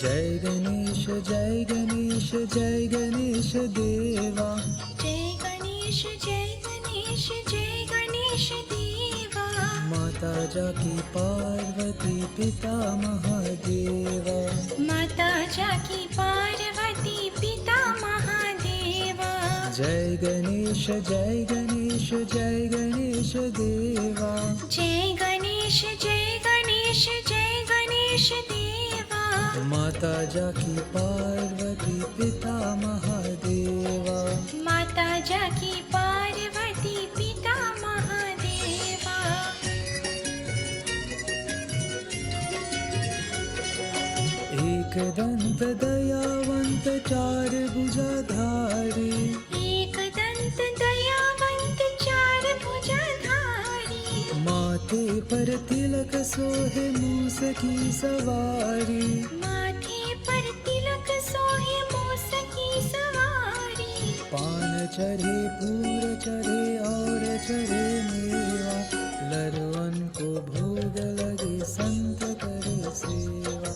जय गणेश जय गणेश जय गणेश देवा। जय गणेश जय गणेश जय गणेश देवा। माता जाकी पार्वती पिता महादेवा। माता जाकी पार्वती पिता महादेवा। जय गणेश जय गणेश जय गणेश देवा। जय गणेश जय गणेश जय गणेश देवा। माता जाकी पार्वती पिता महादेवा। माता जाकी पार्वती पिता महादेवा। एक दंत दयावंत चार भुजाधारी। एक दंत दयावंत चार भुजाधारी। माथे पर तिलक सोहे मूस की सवारी। माथे पर तिलक सोहे मूस की सवारी। पान चढ़े पूर चढ़े और चढ़े मेवा। लरवन को भोग लगे संत करे सेवा।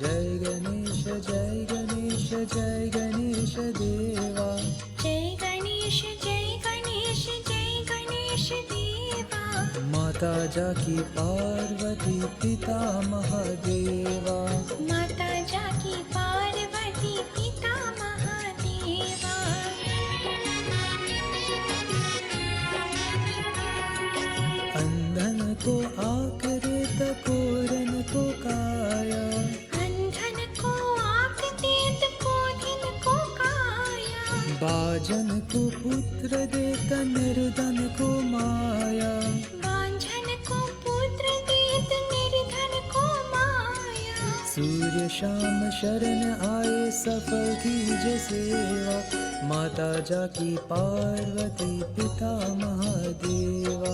जय गणेश जय गणेश जय गणेश देवा। जय गणेश जय गणेश जय गणेश देवा। माता जाकी पार्वती पिता महादेवा। माता जाकी पार्वती पिता महादेवा। अंधन को आँख देत कोरन को काया। अंधन को आँख देत कोढ़िन को काया। बाजन को पुत्र देत निर्धन को माया। बांझन को पुत्र देत निर्धन को माया। सूर्य शाम शरण आए सफल कीजे सेवा। माता जाकी पार्वती पिता महादेवा।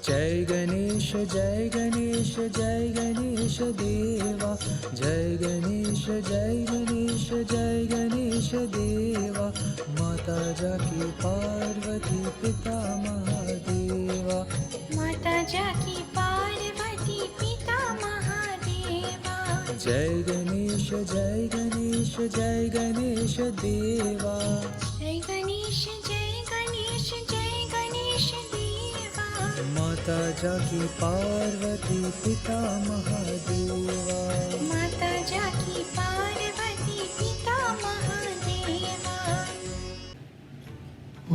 जय गणेश जय गणेश जय गणेश देवा। जय गणेश जय गणेश जय गणेश देवा। माता जाकी पार्वती पिता महादेवा। माता जाकी पार्वती पिता महादेवा। जय गणेश जय गणेश जय गणेश देवा। जय गणेश जय गणेश जय गणेश देवा। माता जाकी पार्वती पिता महादेवा। माता जाकी पार्वती पिता महादेवा। ॐ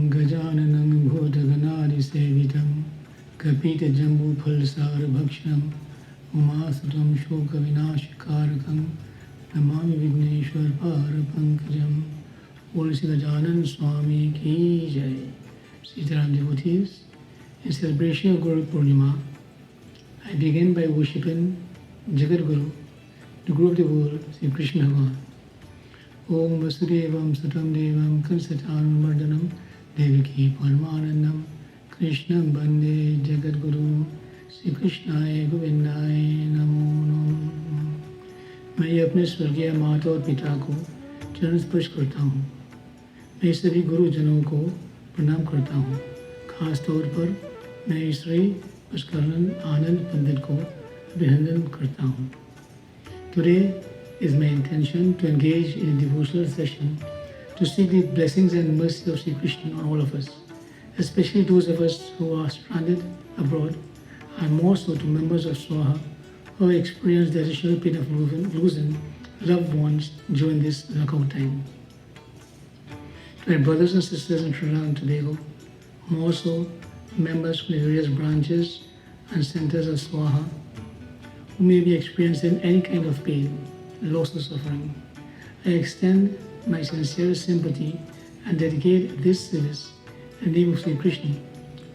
गजाननं भूतगणादिसेवितं कपितजम्बूफलसारभक्षणम् उमासुतं शोकविनाशकारकं नमामि विघ्नेश्वरपारपङ्कजं। बोल श्री गजानन स्वामी की जय। Sitaram devotees, in celebration of Guru Purnima, I begin by worshipping Jagat Guru, the Guru of the world, Sri Krishna Bhagavan. Om Vasudevam Sutam Devam Kansatanam Mardanam Devaki Paramanandam Krishnam Bande Jagat Guru Sri Krishnaya Govindaya Namo Namo। मैं अपने स्वर्गीय माता और पिता को चरण स्पर्श करता हूँ। मैं सभी गुरुजनों को प्रणाम करता हूँ। खास तौर पर मैं श्री पुष्करण आनंद पंडित को अभिनंदन करता हूँ। Today is my intention to engage in a devotional session to seek the blessings and mercy of Sri Krishna on all of us, especially those of us who are stranded abroad, and more so to members of Swaha who have experienced the additional pain of losing loved ones during this knockout time. To my brothers and sisters in Trinidad and Tobago, more so members from the various branches and centers of Swaha who may be experiencing any kind of pain, loss or suffering, I extend my sincere sympathy and dedicate this service in the name of Sri Krishna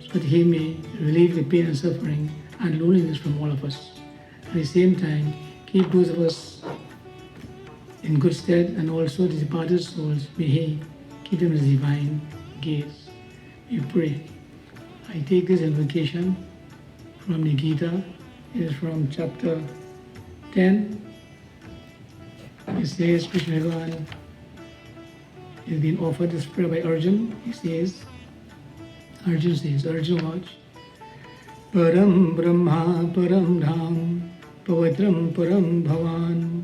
so that he may relieve the pain and suffering and loneliness from all of us. At the same time, keep those of us in good stead, and also the departed souls, may he keep them in his divine gaze. We pray. I take this invocation from the Gita. It is from chapter 10. It says, Krishna Bhagavan is being offered this prayer by Arjun. He says, Arjun watch, Param Brahma Param Dham Pavitram Param Bhavan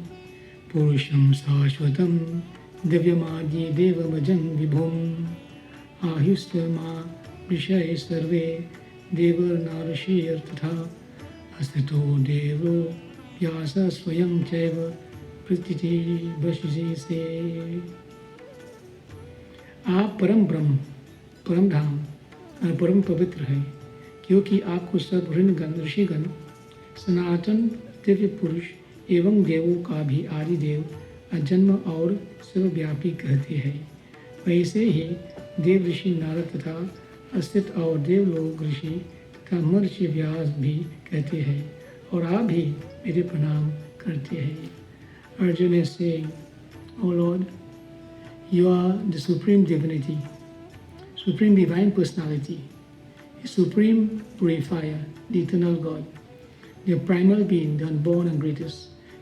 पुरुषं शाश्वतं दिव्यमाद्य देवमजं विभुम् आयुष्मा ऋषय सर्वे देवर्नाऋषिर्तथा अस्थितो देवो व्यास स्वयं चैव प्रकृति बशिषे से। आप परम ब्रह्म, परम धाम और परम पवित्र है, क्योंकि आपको सब ऋषिगण सनातन दिव्य पुरुष एवं देवों का भी आदि देव अजन्म और सर्वव्यापी कहते हैं। वैसे ही देव ऋषि नारद तथा अस्तित और देवलोक ऋषि तथा महर्षि व्यास भी कहते हैं, और आप भी मेरे प्रणाम करते हैं। Arjun is saying, O Lord, you are the supreme divinity, supreme divine personality, the supreme purifier, the eternal God, the primal being, the unborn and greatest.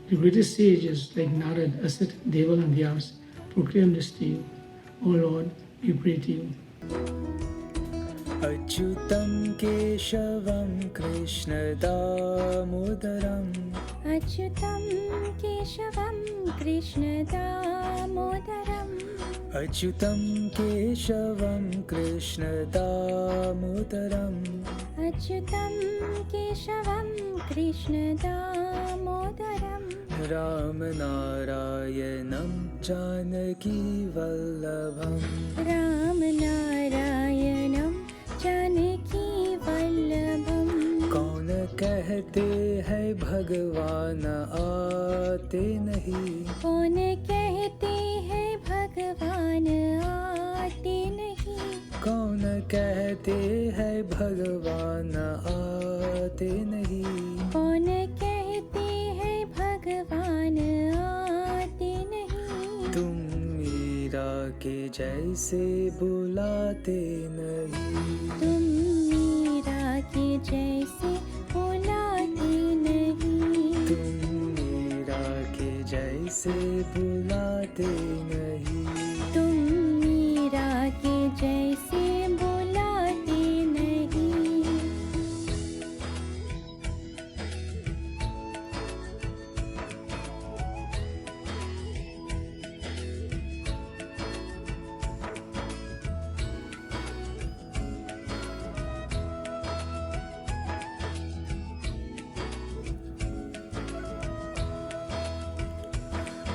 The greatest sages like Narad, Asit, Deval and Vyas proclaim this to you. O Lord, we pray to you. अच्युतं केशवं कृष्ण दामोदरम् अच्युतं केशवं कृष्ण दामोदरम् अच्युतं केशवं कृष्ण दामोदरम् अच्युतं केशवं कृष्ण दामोदरम् रामनारायणं जानकी वल्लभम् रामनारायणं जानकी वल्लभम् कौन कहते हैं भगवान आते नहीं कौन कहते हैं भगवान आते नहीं कौन कहते हैं भगवान आते नहीं कौन कहते हैं भगवान आते नहीं तुम मीरा के जैसे बुलाते नहीं तुम मीरा के जैसे बुलाते नहीं तुम मीरा के जैसे बुलाते नहीं तुम मीरा के जैसे बुलाते नहीं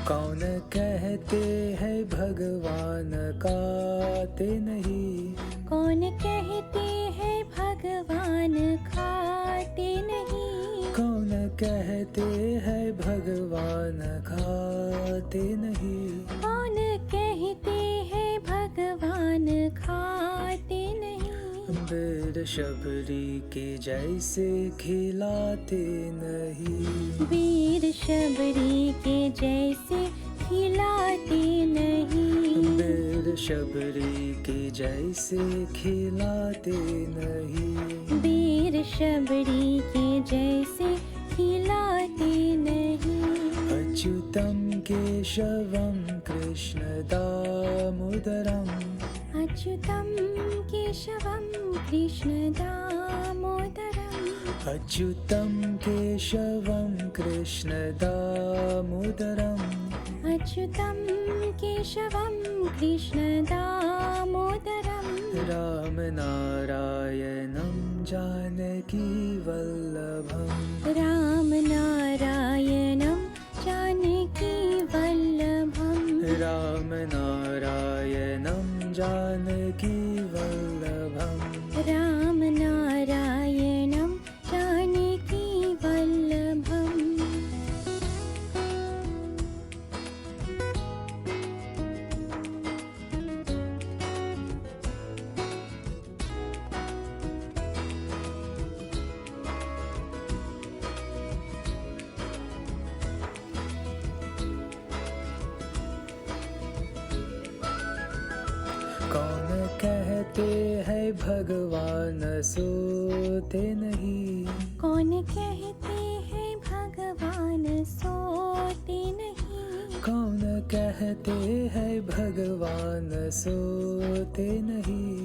कौन कहते हैं भगवान काते नहीं कौन कहते हैं भगवान खाते नहीं कौन कहते हैं भगवान खाते नहीं कौन कहते हैं भगवान खाते नहीं बीर शबरी के जैसे खिलाते नहीं वीर शबरी के जैसे खिलाते नहीं बीर शबरी के जैसे खिलाते नहीं वीर शबरी के जैसे खिलाते नहीं अच्युतं केशवं कृष्ण दामोदरम् अच्युतं केशवं कृष्ण दामोदरम् अच्युतं केशवं कृष्ण दामोदरम् अच्युतं केशवं कृष्ण दामोदरम् रामनारायणं जानकी वल्लभम् रामनारायणं जानकी वल्लभम् रामनारायणं जानकी वल्लभम् रामनारायणं जानकी वल्लभम् कौन कहते हैं भगवान सोते नहीं कौन कहते हैं भगवान सोते नहीं कौन कहते हैं भगवान सोते नहीं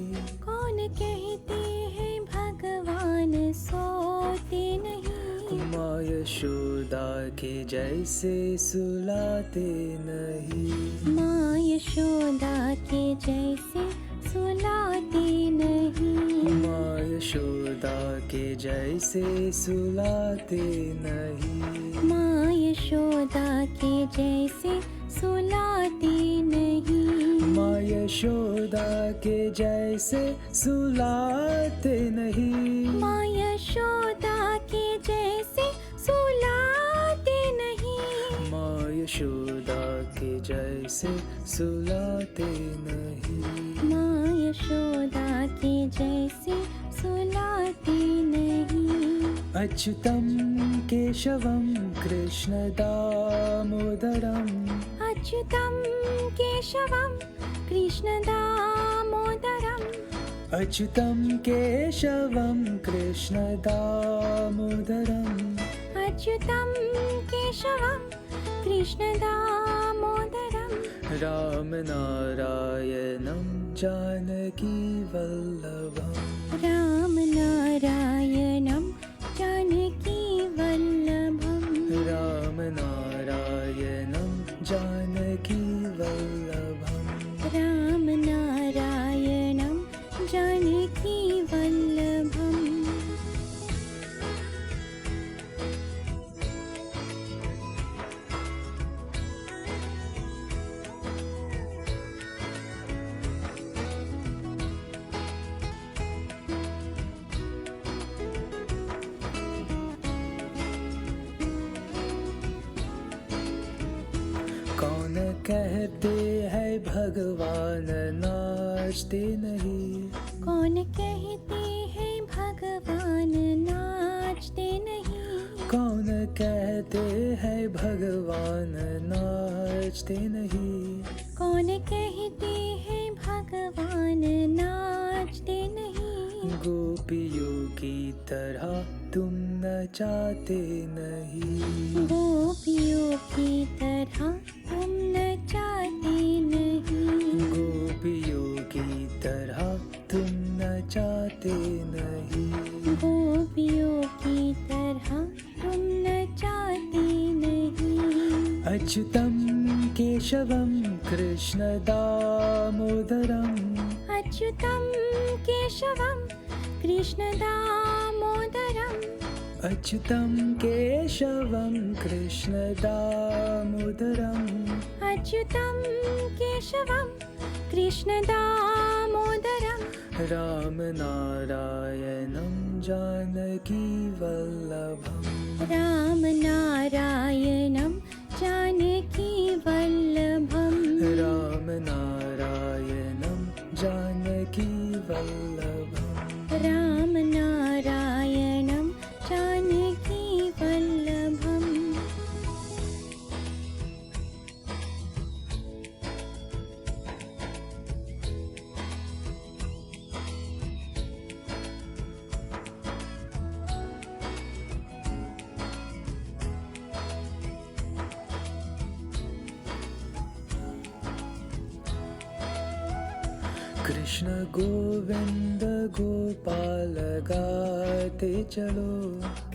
कौन कहते हैं भगवान सोते नहीं यशोदा के जैसे सुलाते नहीं, माँ यशोदा के जैसे सुलाते नहीं, माँ यशोदा के जैसे सुलाते नहीं, माँ यशोदा के जैसे सुलाते नहीं, माँ यशोदा के जैसे सुलाते नहीं, माँ यशोदा के जैसे सुलाते नहीं, माँ यशोदा के जैसे सुलाते नहीं, माँ यशोदा के जैसे सुलाते नहीं। अच्युतं केशवं कृष्ण दामोदरम्, अच्युतं केशवं कृष्ण दामोदरम्, अच्युतं केशवं कृष्ण दामोदरम्, अच्युतं केशवं कृष्ण दामोदरम्, रामनारायणं जानकी वल्लभम्, रामनारायणं जानकी वल्लभम्, रामनारायणं जानकी वल्लभम्, रामनारायणं जानकी वल्लभम्। कौन कहते हैं भगवान नाचते नहीं, कौन कहते हैं भगवान नाचते नहीं, कौन कहते हैं भगवान नाचते नहीं, कौन कहते हैं भगवान नाचते नहीं, गोपियों की तरह तुम नचाते नहीं, गोपियों की तरह तुम नचाते नहीं, गोपियों की तरह तुम नचाते नहीं, गोपियों की तरह तुम नचाते नहीं। अच्युतं केशवं कृष्ण दामोदरम्, अच्युतं केशवं कृष्ण दामोदरम्, अच्युतं केशवं कृष्ण दामोदरम्, अच्युतं केशवं कृष्ण दामोदरम्, रामनारायणं जानकी वल्लभम्, रामनारायणं जानकी वल्लभम्, रामनारायणं जानकी वल्लभम्, रामनारायणं जानकी वल्लभम्। कृष्ण गोविंद गोपाल गाते चलो,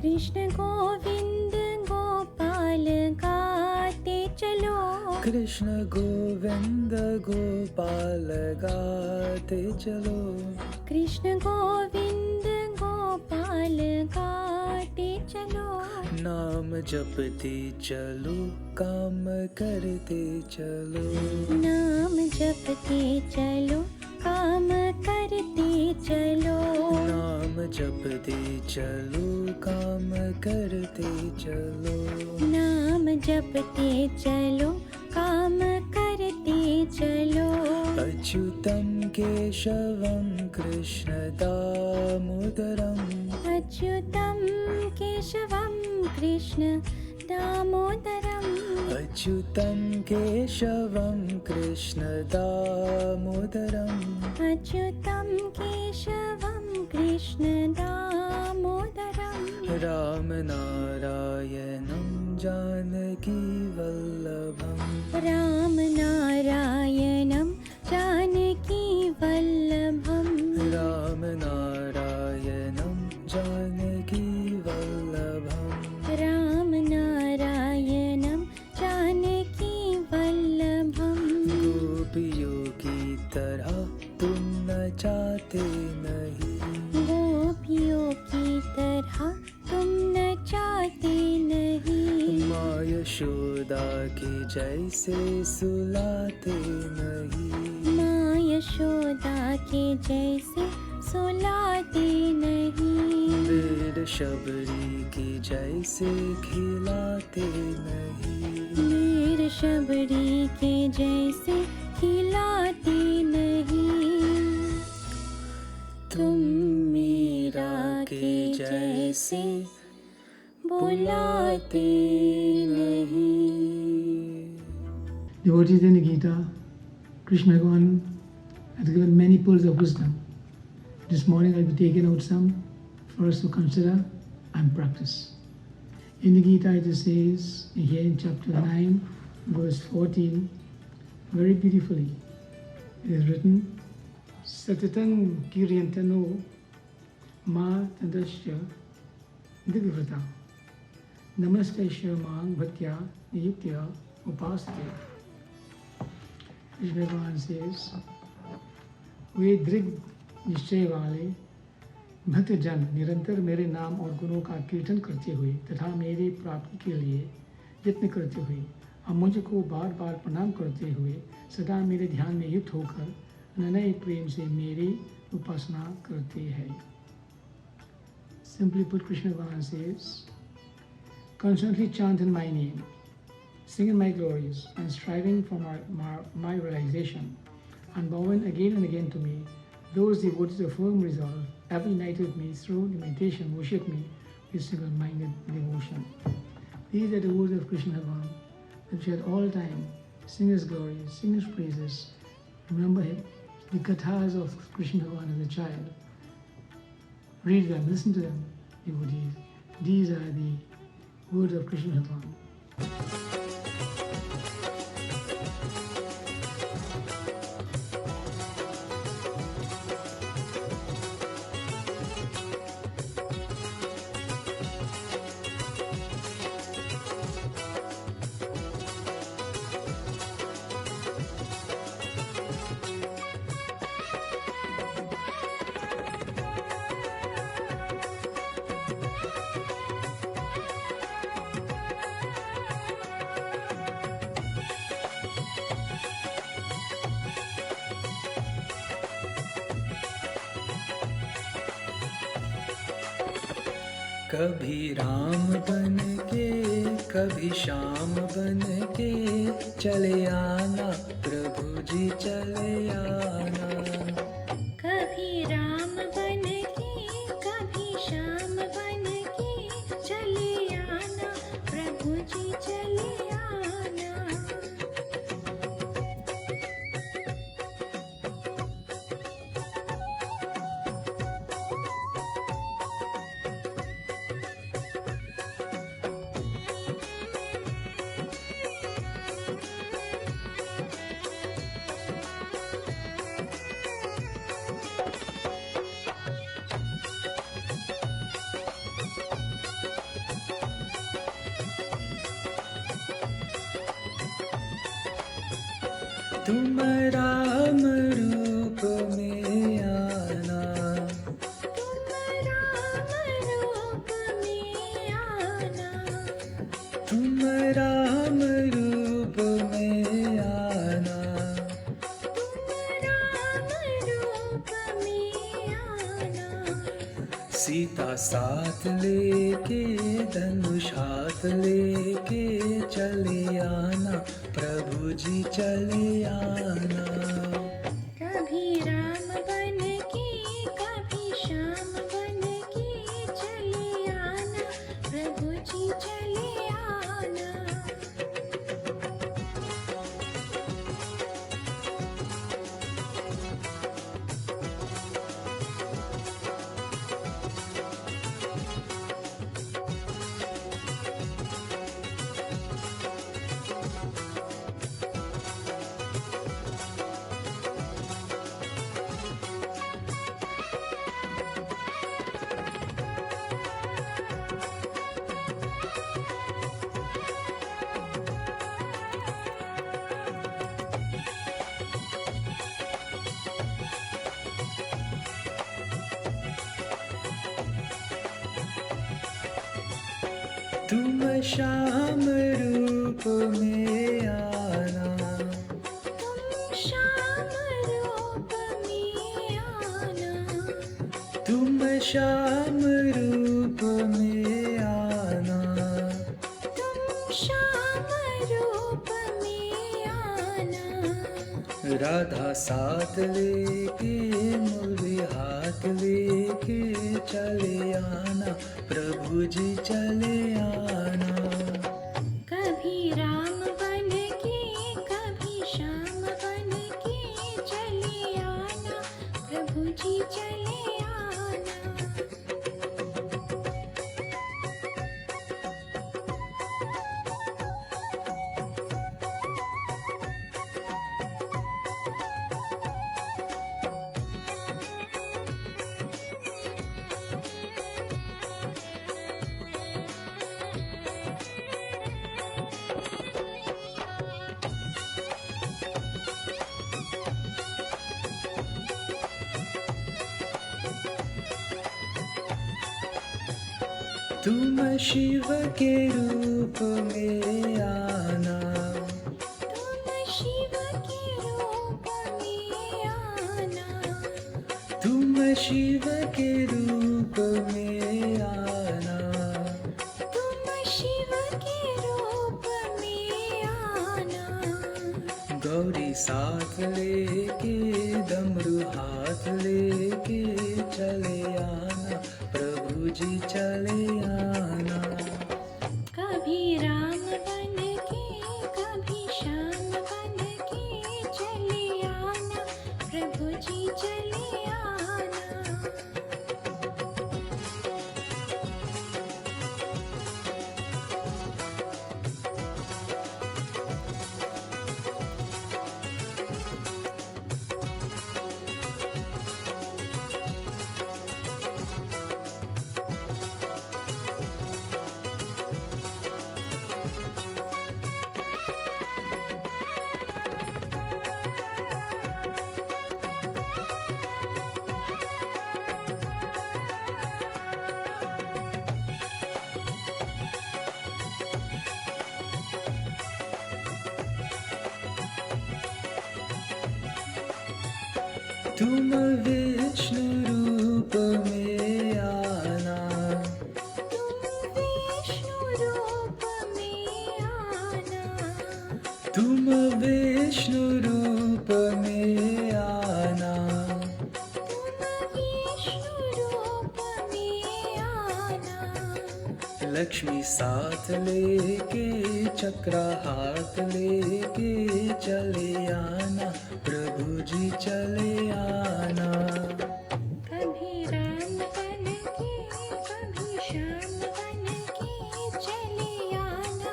कृष्ण गोविंद गोपाल गाते चलो, कृष्ण गोविंद गोपाल गाते चलो, कृष्ण गोविंद गोपाल गाते चलो, नाम जपते चलो काम करते चलो, नाम जपते चलो काम करते चलो, नाम जपते चलो काम करते चलो, नाम जपते चलो काम करते चलो, अच्युतं केशवं कृष्ण दामोदरम्, अच्युतं केशवं कृष्ण दामोदरम्, अच्युतं केशवं कृष्ण दामोदरम्, अच्युतं केशवं कृष्ण दामोदरम्, रामनारायणं जानकी वल्लभम्, रामनारायणं जानकी वल्लभम्, रामनारायणं जानकी वल्लभम्, राम तरह तुम न चाहते नहीं, गोपियों की तरह तुम न चाहते नहीं, माँ यशोदा के जैसे सुलाते नहीं, माँ यशोदा के जैसे सुलाते नहीं, वीर शबरी की जैसे खिलाते नहीं, वीर शबरी के जैसे खिलाते नहीं, तुम मीरा के जैसे बुलाते नहीं। Devotees in the Gita, Krishna Bhagavan has given many pearls of wisdom. This morning I'll be taking out some for us to consider and practice. In the Gita it says, here in chapter 9, verse 14, very beautifully, it is written, Satitang Kiryantano Ma Tadasya Digvrata Namastesha Mang Bhaktya Niyuktya Upasate. Krishna Bhagavan says, वे दृग निश्चय वाले भक्त जन निरंतर मेरे नाम और गुणों का कीर्तन करते हुए तथा मेरे प्राप्ति के लिए यत्न करते हुए और मुझको बार बार प्रणाम करते हुए सदा मेरे ध्यान में युक्त होकर अनन्य प्रेम से मेरी उपासना करते हैं. Simply put, Krishna Bhagavan says, constantly chanting my name, singing my glories, and striving for my realization, and bowing again and again to me, those devotees of firm resolve, every night with me through the meditation, worship me with single-minded devotion. These are the words of Krishna Bhagavan, that we at all time sing His glories, sing His praises, remember Him, the kathas of Krishna Bhagavan as a child. Read them, listen to them, devotees. These are the words of Krishna Bhagavan. कभी राम बन के कभी श्याम बन के चले आना प्रभु जी चले आना, कभी राम बन के कभी श्याम बन के चले आना प्रभु जी चले आना. तुम राम रूप में आना, तुम राम रूप में आना, तुम राम रूप में आना, तुम राम रूप में आना. सीता साथ लेके धनुष हाथ लेके चले आना प्रभु जी चले आना. कभी राम बन के कभी श्याम बन के चले आना प्रभु जी चले आना. तुम श्याम रूप में आना, तुम श्याम रूप में आना, तुम श्याम रूप में आना, तुम श्याम रूप में आना। राधा साथ लेके मुरली हाथ लेके चले आना, प्रभु जी चले आना। कभी राम बन के कभी श्याम बन के चले आना, प्रभु जी चले आना। तुम शिव के रूप में आना, तुम शिव के रूप में आना, तुम शिव के रूप में आना। तुम शिव के रूप में आना। गौरी साथ लेके डमरू हाथ लेके चले आना, प्रभु जी चले आना। कभी राम बन के कभी श्याम बन के चले आना, प्रभु जी चले आना। तुम विष्णु रूप में आना, तुम विष्णु रूप में आना, तुम विष्णु रूप में आना। तुम विष्णु रूप में आना। लक्ष्मी साथ लेके चक्रा हाथ लेके चले आना, प्रभु जी चले आना। कभी राम बन के कभी श्याम बन के चले आना,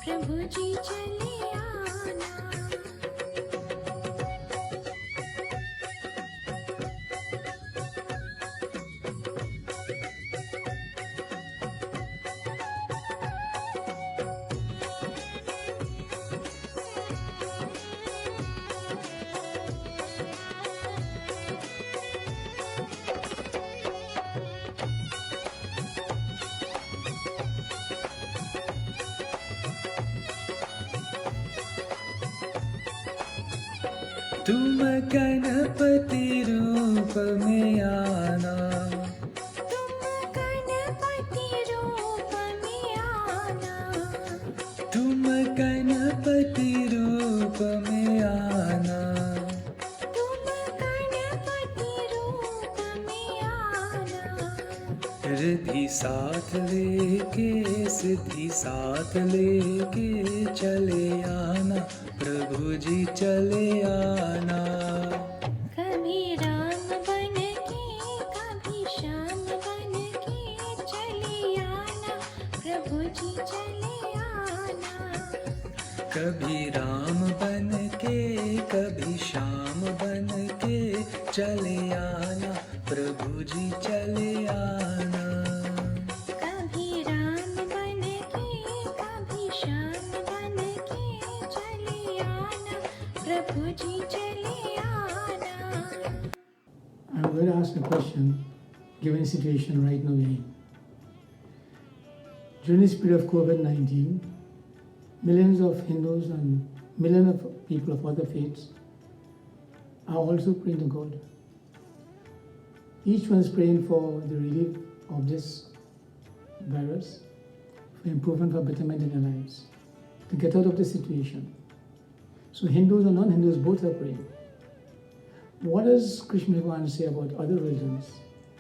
प्रभु जी चले आना। तुम गणपति रूप में आना, तुम गणपति रूप में आना, तुम गणपति रूप में आना। तुम गणपति रूप में आना। रिद्धि साथ लेके सिद्धि साथ लेके चले आना, प्रभु जी चले आना। कभी राम बन के कभी श्याम बन के चले आना, प्रभु जी चले आना। कभी राम बन के कभी श्याम बन के चले आना, प्रभु जी चले आना। कभी राम बन के कभी श्याम बन के चले आना, प्रभु जी चले आना। I'm going to ask a question, given the situation right now we're in. during this period of COVID-19, millions of Hindus and millions of people of other faiths are also praying to God. Each one is praying for the relief of this virus, for improvement, for betterment in their lives, to get out of this situation. So Hindus and non-Hindus both are praying. What does Krishna Bhagavan say about other religions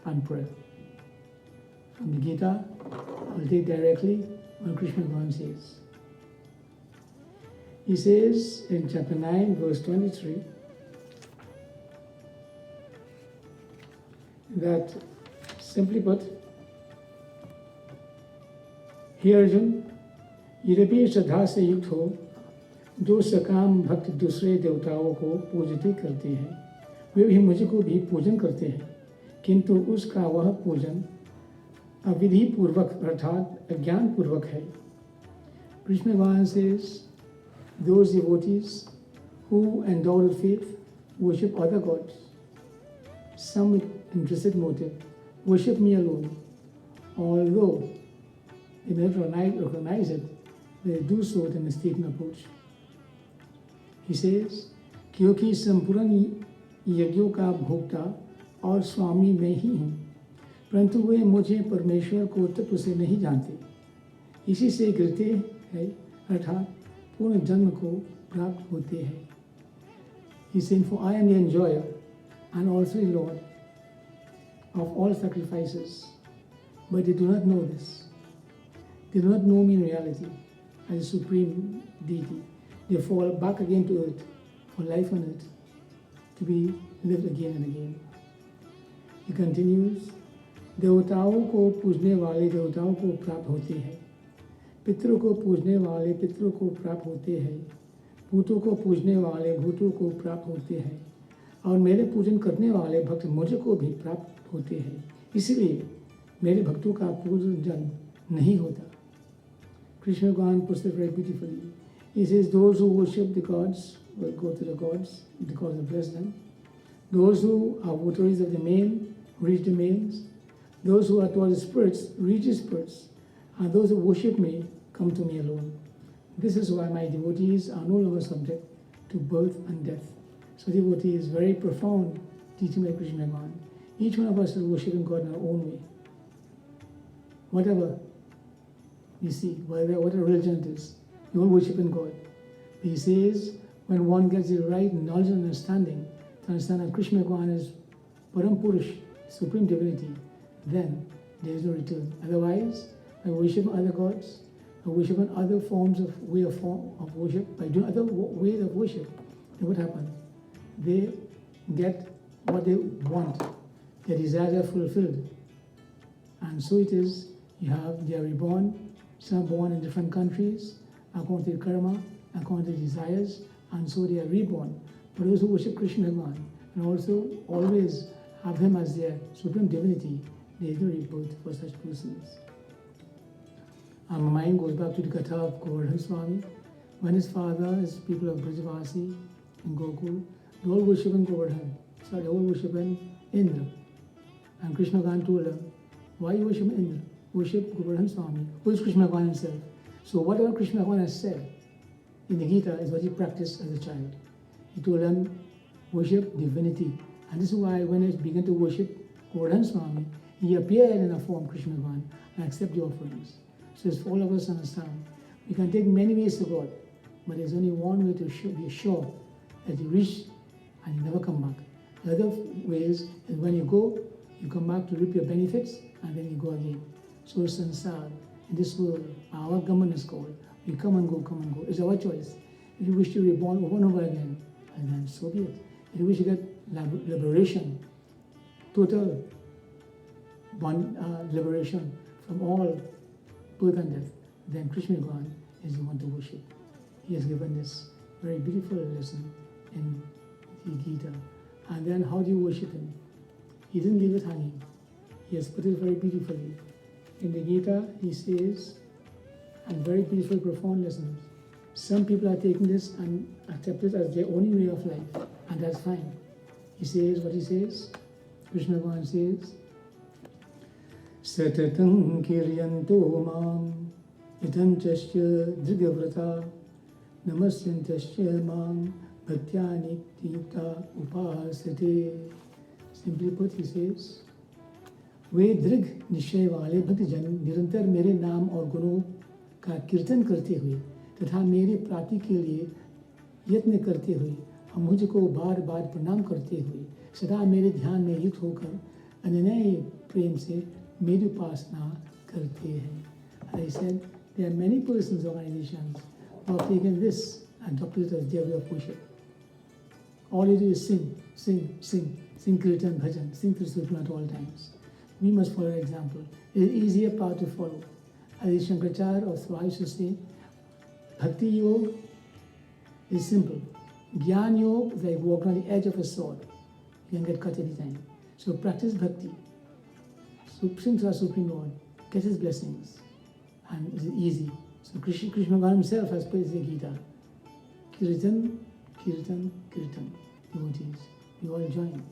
and prayer? From the Gita, I will take directly what Krishna Bhagavan says. He says in chapter 9, verse 23, that simply put, हे अर्जुन, यद्यपि श्रद्धा से युक्त हो, जो सकाम भक्त दूसरे देवताओं को पूजते करते हैं, वे भी मुझको भी पूजन करते हैं, किंतु उसका वह पूजन अविधि पूर्वक अर्थात अज्ञान पूर्वक है. Krishna Bhagavan says, those devotees who endow with faith worship other gods, some with interested motive, worship me alone, although they may not recognize it, they do so with a mistaken approach. He says, क्योंकि संपूर्ण यज्ञों का भोक्ता और स्वामी मैं ही हूँ, परंतु वे मुझे परमेश्वर को तत्व से नहीं जानते, इसी से गिरते हैं अर्थात पूर्ण जन्म को प्राप्त होते हैं. He said, for I am the enjoyer and also the Lord of all sacrifices, but they do not know this. They do not know me in reality as a supreme deity. They fall back again to earth, for life on earth, to be lived again and again. He continues, देवताओं को पूजने वाले देवताओं को प्राप्त होते हैं, पितरों को पूजने वाले पितरों को प्राप्त होते हैं, भूतों को पूजने वाले भूतों को प्राप्त होते हैं, और मेरे पूजन करने वाले भक्त मुझको भी प्राप्त होते हैं. इसलिए मेरे भक्तों का पूजन नहीं होता. Krishna Bhagavan puts it very beautifully. He says, those who worship the gods will go to the gods, the gods will bless them. Those who are votaries of the main reach the mains. Those who are towards the spirits reach the spirits. And those who worship me come to me alone. This is why my devotees are no longer subject to birth and death. So devotee is very profound teaching by Krishna Bhagavan. Each one of us is worshipping God in our own way. Whatever we see, whatever religion it is, you all worship in God. He says, when one gets the right knowledge and understanding, to understand that Krishna Bhagavan is Param Purush, supreme divinity, then there is no return. Otherwise, by worshiping other gods, by worshiping other forms of of worship, by doing other ways of worship, then what happens? They get what they want. Their desires are fulfilled. And so it is, they are reborn, some are born in different countries, according to their karma, according to their desires, and so they are reborn. But those who worship Krishna Bhagavan and also always have him as their supreme divinity, there is no rebirth for such persons. And my mind goes back to the Katha of Govardhan Swami. When his father, his people of Brijavasi in Gokul, they all worship in Govardhan. So they all worship in Indra. And Krishna Bhagavan told them, why you worship Indra? Worship Govardhan Swami, who is Krishna Bhagavan himself. So whatever Krishna Bhagavan has said in the Gita is what he practiced as a child. He told them, worship divinity. And this is why when he began to worship Govardhan Swami, he appeared in a form Krishna Bhagavan and accept the offerings. So it's for all of us to understand. We can take many ways to God, but there's only one way to be sure that you reach and you never come back. The other ways is when you go, you come back to reap your benefits, and then you go again. So sansar, in this world, our government is called. We come and go, come and go. It's our choice. If you wish to be reborn over and over again, and then so be it. If you wish to get liberation, total liberation from all birth and death, then Krishna Bhagavan is the one to worship. He has given this very beautiful lesson in the Gita. And then how do you worship him? He didn't give it honey. He has put it very beautifully. In the Gita, he says, and very beautiful, profound lessons. Some people are taking this and accept it as their only way of life, and that's fine. He says what he says. Krishna Bhagavan says, Satatam kiryanto mam यतंचस्य दृगव्रता नमस्यन्त्यस्य मां भक्त्या नित्युक्ता उपासते. Simply put, he says, वे दृढ़ निश्चय वाले भक्तजन निरंतर मेरे नाम और गुणों का कीर्तन करते हुए तथा मेरे प्राप्ति के लिए यत्न करते हुए और मुझको बार बार प्रणाम करते हुए सदा मेरे ध्यान में युक्त होकर अनन्य प्रेम से मेरी उपासना करते हैं. I said there are many persons, organizations who have taken this and adopted it as their way of worship. All you do is sing kirtan, bhajan, sing Krishna at all times. We must follow an example. It is easier path to follow. As Shankaracharya or Swami used to say, Bhakti Yoga is simple. Gyan Yoga is like walking on the edge of a sword. You can get cut any time. So practice Bhakti. Sing to our Supreme Lord. Get His blessings. And it is easy. So Krishna Bhagavan himself has praised the Gita. Kirtan, Kirtan, Kirtan. Devotees, you all join.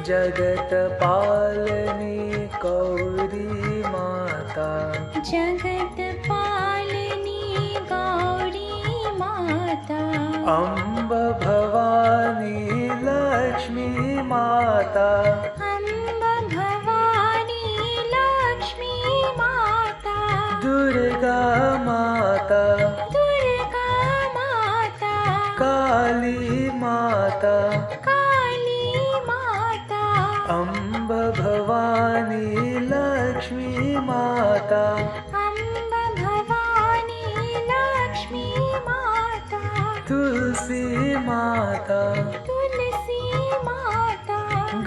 जगत पालनी गौरी माता, जगत पालनी गौरी माता, अम्ब भवानी लक्ष्मी माता, अम्ब भवानी लक्ष्मी माता, दुर्गा माता, दुर्गा माता, काली माता, अम्ब भवानी लक्ष्मी माता, अम्ब भवानी लक्ष्मी माता, तुलसी माता, तुलसी माता,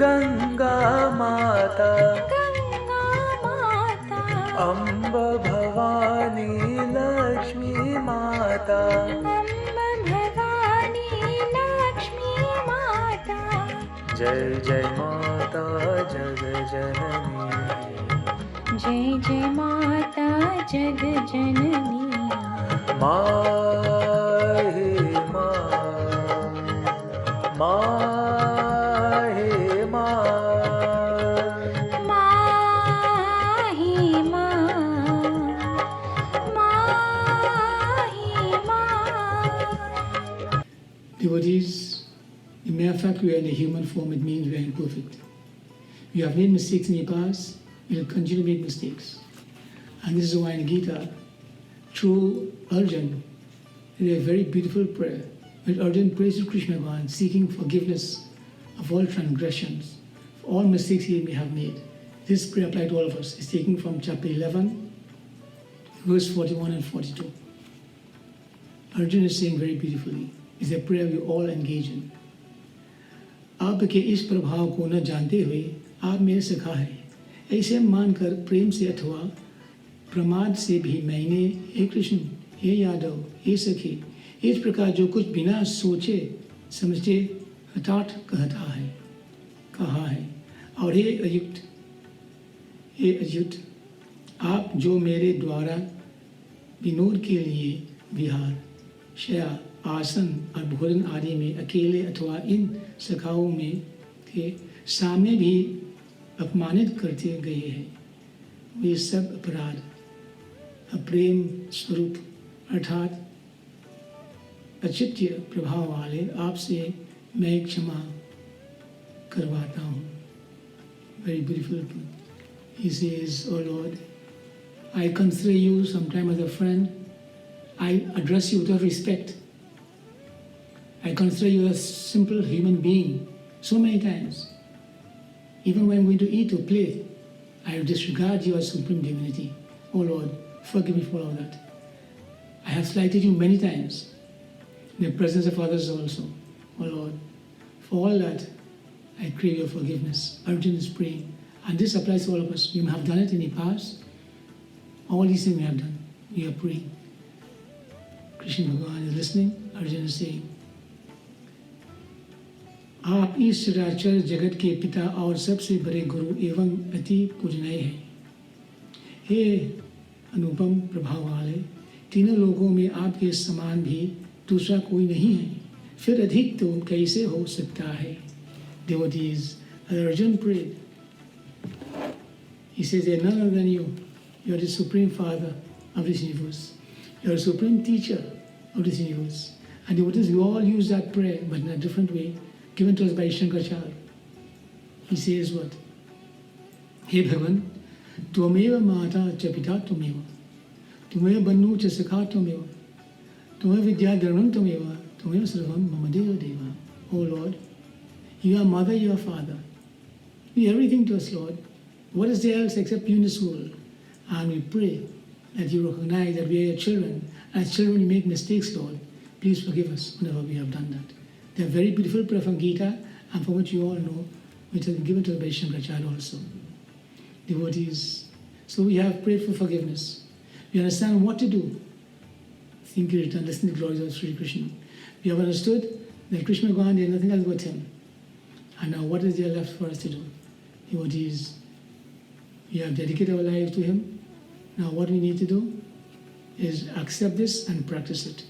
गंगा माता, गंगा माता, अम्ब भवानी लक्ष्मी माता, अम्ब भवानी लक्ष्मी माता. जय जय माता जग जननी, जय जय माता जग जननी, माँ हे माँ, माँ the fact we are in a human form, it means we are imperfect. We have made mistakes in the past, we will continue to make mistakes. And this is why in Gita, through Arjun, there is a very beautiful prayer, where Arjun prays to Krishna Bhagavan, seeking forgiveness of all transgressions, for all mistakes he may have made. This prayer applies to all of us. It's taken from chapter 11, verse 41 and 42. Arjun is saying very beautifully, it's a prayer we all engage in. आपके इस प्रभाव को न जानते हुए आप मेरे सखा है, ऐसे मानकर प्रेम से अथवा प्रमाद से भी मैंने हे कृष्ण, हे यादव, हे सखी, इस प्रकार जो कुछ बिना सोचे समझे हठात कहा है। और हे अयुक्त, आप जो मेरे द्वारा विनोद के लिए विहार, शया, आसन और भोजन आदि में अकेले अथवा इन सखाओं में के सामने भी अपमानित करते गए हैं, वे सब अपराध अप्रेम स्वरूप अर्थात अचित्य प्रभाव वाले आपसे मैं क्षमा करवाता हूँ। Very beautiful. He says, "Oh Lord, I consider you sometime as a friend. I address you with respect. I consider you a simple human being so many times. Even when I'm going to eat or play, I disregard you as supreme divinity. Oh Lord, forgive me for all that. I have slighted you many times in the presence of others also. Oh Lord, for all that, I crave your forgiveness." Arjun is praying. And this applies to all of us. We may have done it in the past. All these things we have done. We are praying. Krishna Bhagavan is listening. Arjun is saying, आप इस चराचर जगत के पिता और सबसे बड़े गुरु एवं अति पूजनीय हैं। हे अनुपम प्रभाव वाले, तीनों लोगों में आपके समान भी दूसरा कोई नहीं है, फिर अधिक तो कैसे हो सकता है? Devotees, Arjun prayed. He says, "There is none other than you. You are the supreme father of this universe. You are the supreme teacher of this universe." And devotees, we all use that prayer, but in a different way, given to us by Shankaracharya. He says what? "Hey Bhagavan, Tvameva Mata cha Pita Tvameva, Tvameva Bannu cha Sakha Tvameva, Tvameva Vidya Dharmam Tvameva, Tvameva Sarvam Mama Deva Deva." Oh Lord, you are mother, you are father. You are everything to us, Lord. What is there else except you in this world? And we pray that you recognize that we are your children. As children, we make mistakes, Lord. Please forgive us whenever we have done that. They are very beautiful prayer from Gita, and from which you all know, which has been given to us by Shankaracharya also. Devotees, so we have prayed for forgiveness. We understand what to do. Think you return, listen to the glories of Sri Krishna. We have understood that Krishna Bhagavan, there is nothing else but him. And now what is there left for us to do? Devotees, we have dedicated our lives to him. Now what we need to do is accept this and practice it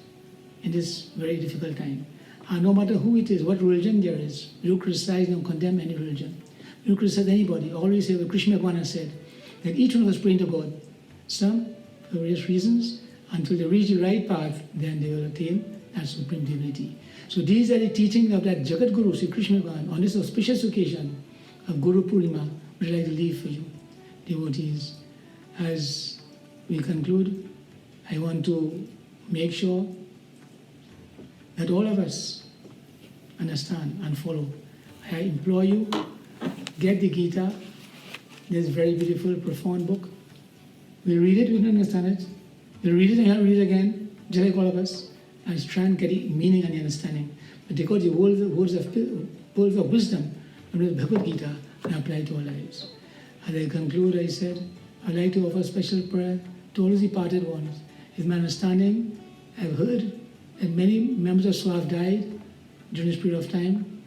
in this very difficult time. And no matter who it is, what religion there is, we don't criticize nor condemn any religion. We don't criticize anybody. Always say what Krishna Bhagavan has said, that each one of us praying to God. Some, for various reasons, until they reach the right path, then they will attain that supreme divinity. So these are the teachings of that Jagat Guru, Sri Krishna Bhagavan, on this auspicious occasion of Guru Purnima, which I like to leave for you, devotees. As we conclude, I want to make sure that all of us understand and follow. I implore you, get the Gita, this very beautiful, profound book. We'll read it, we don't understand it. We'll read it and read it again, just like all of us, and try and get the meaning and the understanding. But because the words of wisdom from the Bhagavad Gita and apply to our lives. As I conclude, I said, I'd like to offer special prayer to all the departed ones. Is my understanding, I've heard that many members of SWA have died during this period of time.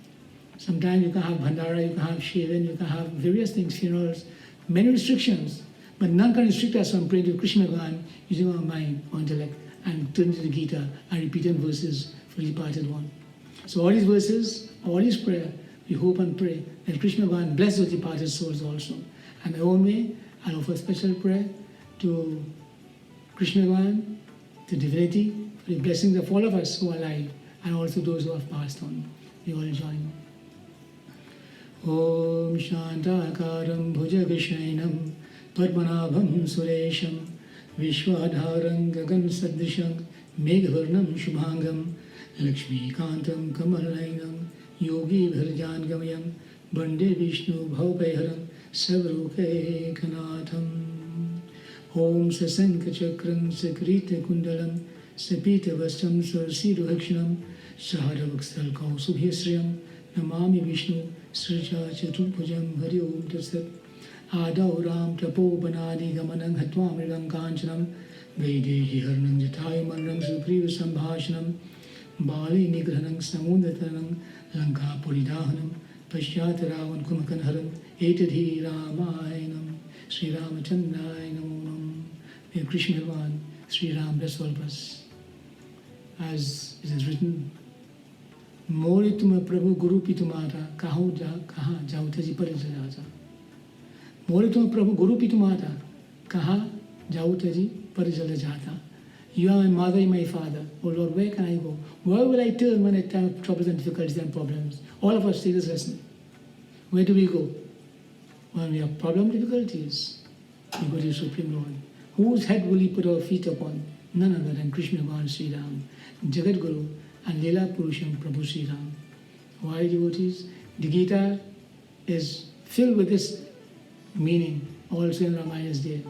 Sometimes you can have Bhandara, you can have Shevan, you can have various things, funerals, many restrictions, but none can restrict us from praying to Krishna Bhagavan using our mind, our intellect, and turning to the Gita and repeating verses for the departed one. So all these verses, all this prayer, we hope and pray that Krishna Bhagavan bless those departed souls also. And my own way, I'll offer special prayer to Krishna Bhagavan, to divinity, for the blessings of all of us who are alive, and also those who have passed on. We all join. ॐ शान्ताकारं भुजगशयनं पद्मनाभं सुरेशं विश्वाधारं गगनसदृशं मेघवर्णं शुभांगं लक्ष्मीकान्तं कमलनयनं योगीभिर्जानगमयं वन्दे विष्णुभवभयहरं सर्वलोकैकनाथम् ॐ सशङ्खचक्रं सकिरीटकुण्डलं सपीतवस्त्रं सरसीरुहक्षणं सहरवत्सलकौसुभेश्रियं नमामि विष्णु सृजा चतुर्भुजं हरि ओं तत्सत् आदौ राम तपोवनादिगमनं हत्वा मृगं काञ्चनं वैदेहीहरणं जटायुमरणं सुग्रीवसम्भाषणं बालीनिग्रहणं समुद्रतरणं लङ्कापुरीदाहनं पश्चात् रावणकुम्भकर्णहरम् एतद्धि रामायणं श्रीरामचन्द्राय नमो नमः. May Krishna Bhagavan, Sri Ram bless all of us. As it is written, मोरे तुम प्रभु गुरु पी तुम्हारा कहाँ जाओ तजी पर जाता. मोरे तुम प्रभु गुरु पी तुम्हारा कहाँ जाओ तजी पर जाता. You are my mother, my father. Oh Lord, where can I go? Where will I turn when I have troubles and difficulties and problems? All of us take this lesson. Where do we go? When we have problem difficulties, we go to the Supreme Lord. Whose head will he put our feet upon? None other than Krishna Bhagavan Sri Ram, Jagat Guru and Leela Purusham Prabhu Sri Ram. Why, devotees? The Gita is filled with this meaning. Also in Ramayana is there.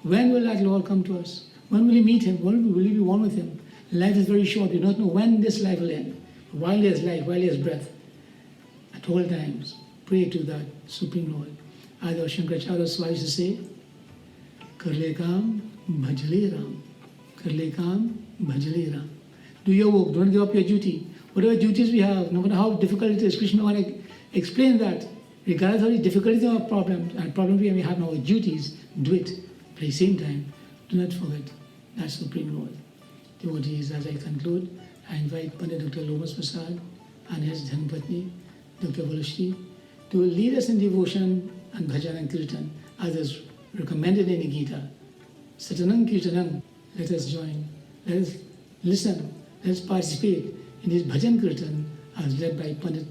When will that Lord come to us? When will we meet him? When will we be one with him? Life is very short. We don't know when this life will end. While there is life, while there is breath, at all times, pray to that Supreme Lord. As our Shankaracharya used to say, Karle kaam, bhajale Ram. Karle kaam, bhajale Ram. Do your work. Don't give up your duty. Whatever duties we have, no matter how difficult it is, Krishna want to explain that. Regardless of the difficulties of our problems and problems we have now, our duties, do it. But at the same time, do not forget that Supreme Lord. Devotees, as I conclude, I invite Pandit Dr. Lomas Prasad and his Dhanpatni, Dr. Valashri, to lead us in devotion and bhajan and kirtan, as is recommended in the Gita. Satanam Kirtanam, let us join, let us listen, let us participate in this bhajan kirtan as led by Pandit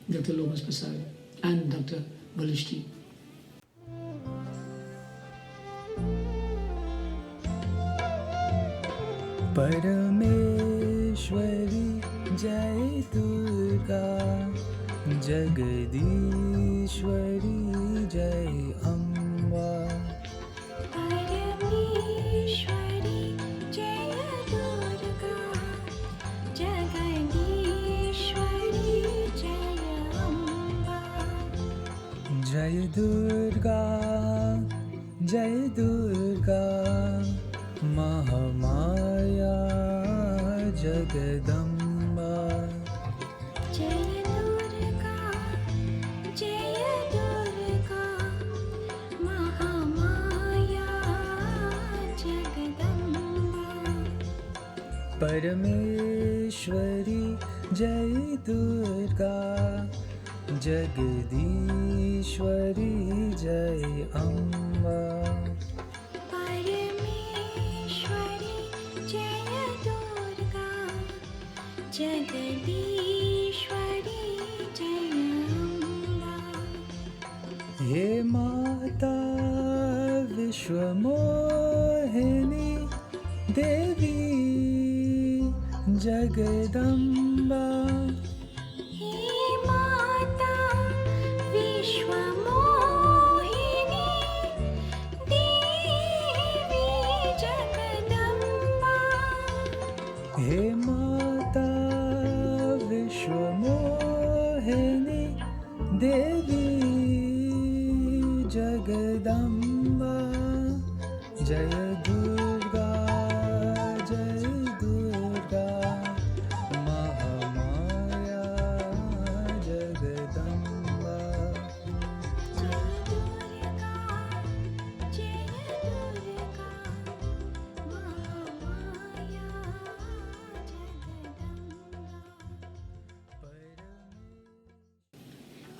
Dr. Lomas Prasad and Dr. Valashri. परमेश्वरी जय दुर्गा जगदीश्वरी जय अम्बा. परमेश्वरी जय दुर्गा जगदीश्वरी जय अम्बा. जय दुर्गा जय दुर्गा महामाया जगदम्बा. जय दुर्गा महामाया जगदम्बा. परमेश्वरी जय दुर्गा जगदीश्वरी जय अम्बा. जगदीश्वरी जय अम्बा. हे माता विश्वमोहिनी देवी जगदम्बा. हे माता विश्वमोहिनी देवी जगदम्बा. हे माता विश्वमोहिनी देवी जगदम्बा. जय Durga Mahamaya Jagdamba.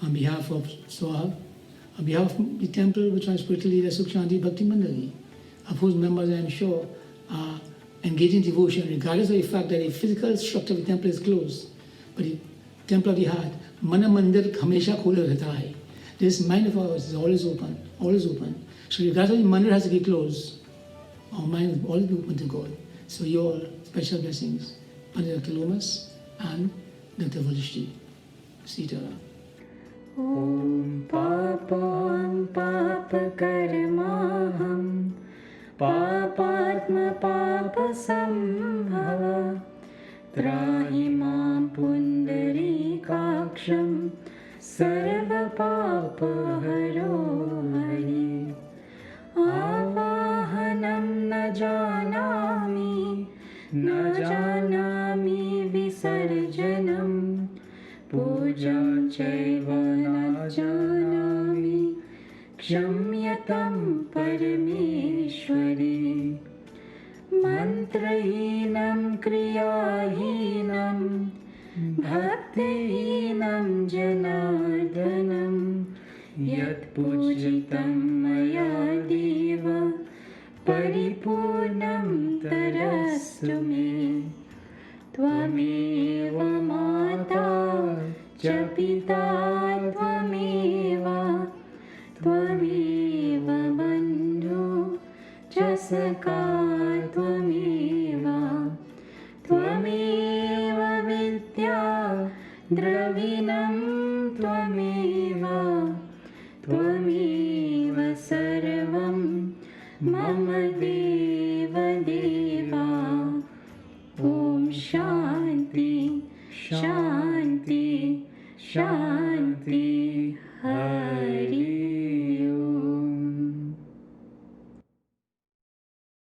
On behalf of Swab, on behalf of the temple which was spiritual leader Sukhshanti Bhakti Mandali, of whose members I am sure are engaged in devotion, regardless of the fact that the physical structure of the temple is closed, but the temple of the heart, मन मंदिर हमेशा खुला रहता है. This mind of ours is always open, always open. So that's why mandir has to be closed. Our mind will always be open to God. So your special blessings, Pandit Kilomas and Dr. Valishti. Sitaram. ॐ पापं पापकर्माहं पापात्मपापसम्भव त्राहि मां पुण्डरीकाक्षं सर्वपापहरो हरि आवाहनं न जानामि विसर्जनं पूजां चैव न जानामि क्षम्यतां परमेश्वरी मन्त्रहीनं क्रियाहीनं भक्तिहीनं जनार्दनं यत्पूजितं मया देव परिपूर्णं तरस्तु मे त्वमेव माता च पिता त्वमेव बन्धु च सखा त्वमेव विद्या द्रविणं त्वमेव सर्वं मम देव देवा. ॐ शान्ति शान्ति शान्ति हरि.